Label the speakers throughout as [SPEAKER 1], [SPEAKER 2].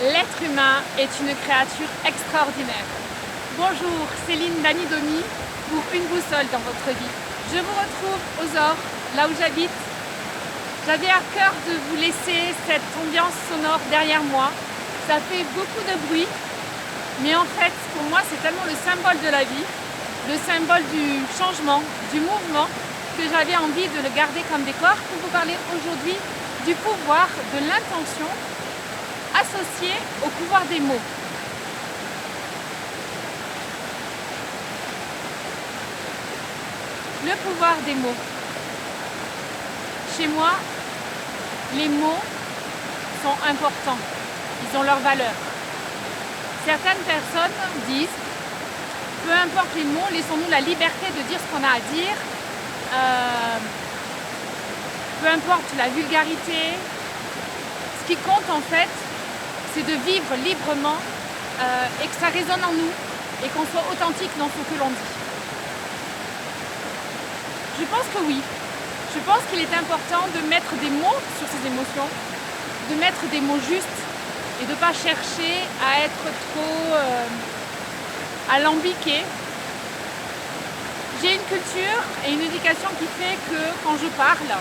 [SPEAKER 1] L'être humain est une créature extraordinaire. Bonjour, Céline Danidomi pour Une boussole dans votre vie. Je vous retrouve aux Ors, là où j'habite. J'avais à cœur de vous laisser cette ambiance sonore derrière moi. Ça fait beaucoup de bruit, mais en fait, pour moi, c'est tellement le symbole de la vie, le symbole du changement, du mouvement, que j'avais envie de le garder comme décor pour vous parler aujourd'hui du pouvoir de l'intention associé au pouvoir des mots. Le pouvoir des mots. Chez moi, les mots sont importants. Ils ont leur valeur. Certaines personnes disent, peu importe les mots, laissons-nous la liberté de dire ce qu'on a à dire. Peu importe la vulgarité. Ce qui compte en fait, c'est de vivre librement et que ça résonne en nous et qu'on soit authentique dans ce que l'on dit. Je pense que oui. Je pense qu'il est important de mettre des mots sur ses émotions, de mettre des mots justes et de ne pas chercher à être trop alambiqué. J'ai une culture et une éducation qui fait que quand je parle,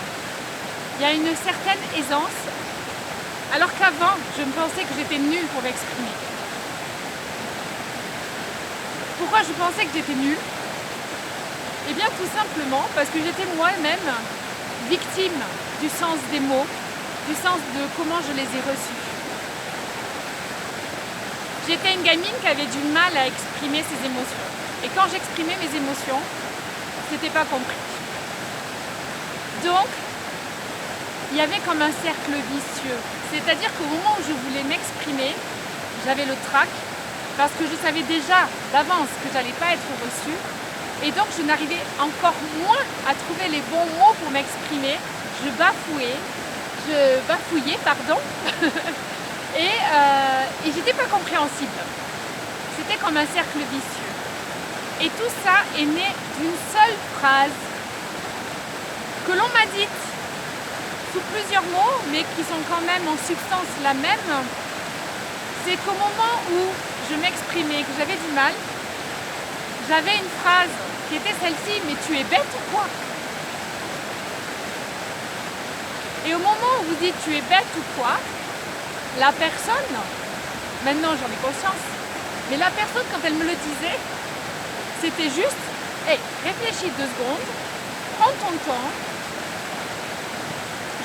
[SPEAKER 1] il y a une certaine aisance, alors qu'avant, je me pensais que j'étais nulle pour m'exprimer. Pourquoi je pensais que j'étais nulle ? Eh bien tout simplement parce que j'étais moi-même victime du sens des mots, du sens de comment je les ai reçus. J'étais une gamine qui avait du mal à exprimer ses émotions. Et quand j'exprimais mes émotions, c'était pas compris. Donc, il y avait comme un cercle vicieux. C'est-à-dire qu'au moment où je voulais m'exprimer, j'avais le trac parce que je savais déjà d'avance que j'allais pas être reçue. Et donc je n'arrivais encore moins à trouver les bons mots pour m'exprimer. Je bafouillais, et j'étais pas compréhensible. C'était comme un cercle vicieux. Et tout ça est né d'une seule phrase que l'on m'a dite sous plusieurs mots, mais qui sont quand même en substance la même. C'est qu'au moment où je m'exprimais, que j'avais du mal, j'avais une phrase qui était celle-ci, mais tu es bête ou quoi ? Et au moment où vous dites tu es bête ou quoi, la personne, maintenant j'en ai conscience, mais la personne quand elle me le disait, c'était juste, hey, réfléchis 2 secondes, prends ton temps,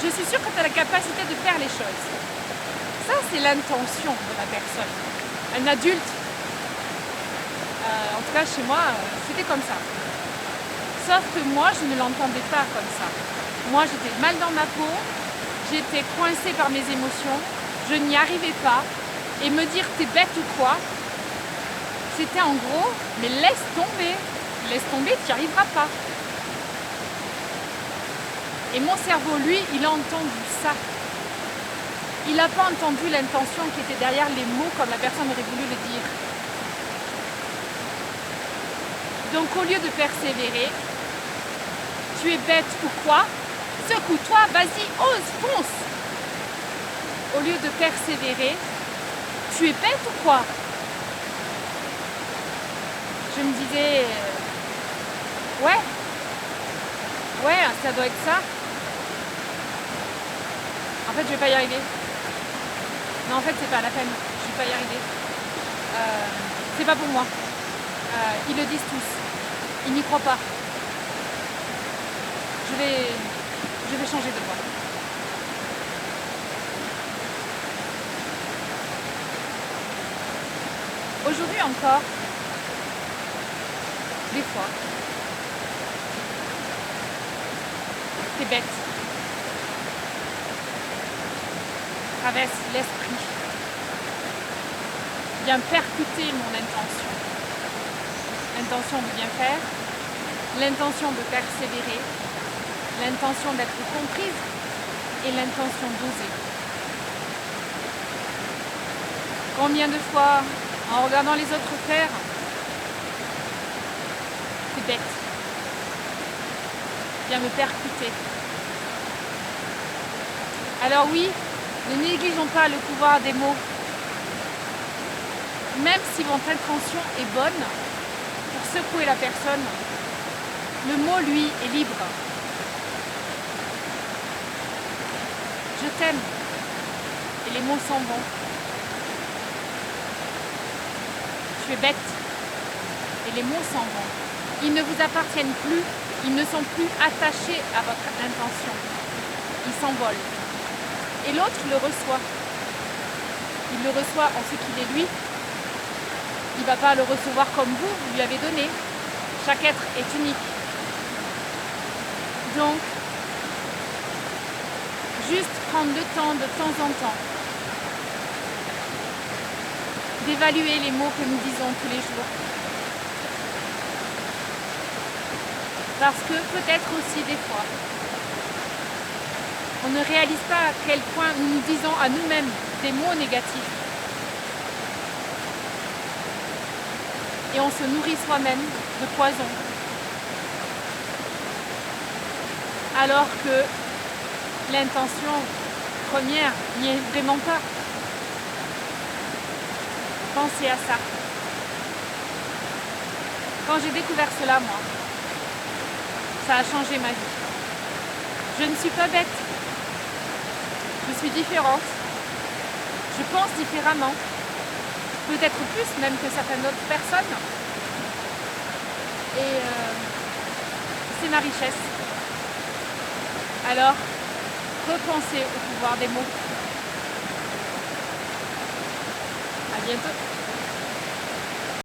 [SPEAKER 1] je suis sûre que tu as la capacité de faire les choses. Ça c'est l'intention de la personne, un adulte. En tout cas, chez moi, c'était comme ça. Sauf que moi, je ne l'entendais pas comme ça. Moi, j'étais mal dans ma peau, j'étais coincée par mes émotions, je n'y arrivais pas. Et me dire t'es bête ou quoi, c'était en gros, mais laisse tomber, tu n'y arriveras pas. Et mon cerveau, lui, il a entendu ça. Il n'a pas entendu l'intention qui était derrière les mots comme la personne aurait voulu le dire. Donc au lieu de persévérer, tu es bête ou quoi, secoue-toi, vas-y, ose, fonce. Au lieu de persévérer, tu es bête ou quoi ? Je me disais, ouais, ça doit être ça. En fait, je vais pas y arriver. Non, en fait, c'est pas la peine, je vais pas y arriver. C'est pas pour moi. Ils le disent tous. Ils n'y croient pas. Je vais changer de voie. Aujourd'hui encore, des fois, c'est bête. Traverse l'esprit. Vient percuter mon intention. L'intention de bien faire, l'intention de persévérer, l'intention d'être comprise et l'intention d'oser. Combien de fois, en regardant les autres faire, c'est bête, vient me percuter. Alors oui, ne négligeons pas le pouvoir des mots. même si votre intention est bonne pour secouer la personne, le mot, lui, est libre. Je t'aime. Et les mots s'en vont. Tu es bête. Et les mots s'en vont. Ils ne vous appartiennent plus. Ils ne sont plus attachés à votre intention. Ils s'envolent. Et l'autre le reçoit. Il le reçoit en ce qu'il est lui. Il ne va pas le recevoir comme vous lui avez donné. Chaque être est unique. Donc, juste prendre le temps de temps en temps d'évaluer les mots que nous disons tous les jours. Parce que peut-être aussi des fois, on ne réalise pas à quel point nous nous disons à nous-mêmes des mots négatifs. Et on se nourrit soi-même de poison. Alors que l'intention première n'y est vraiment pas. Pensez à ça. Quand j'ai découvert cela, moi, ça a changé ma vie. Je ne suis pas bête. Je suis différente. Je pense différemment. Peut-être plus même que certaines autres personnes. Et c'est ma richesse. Alors, repensez au pouvoir des mots. À bientôt.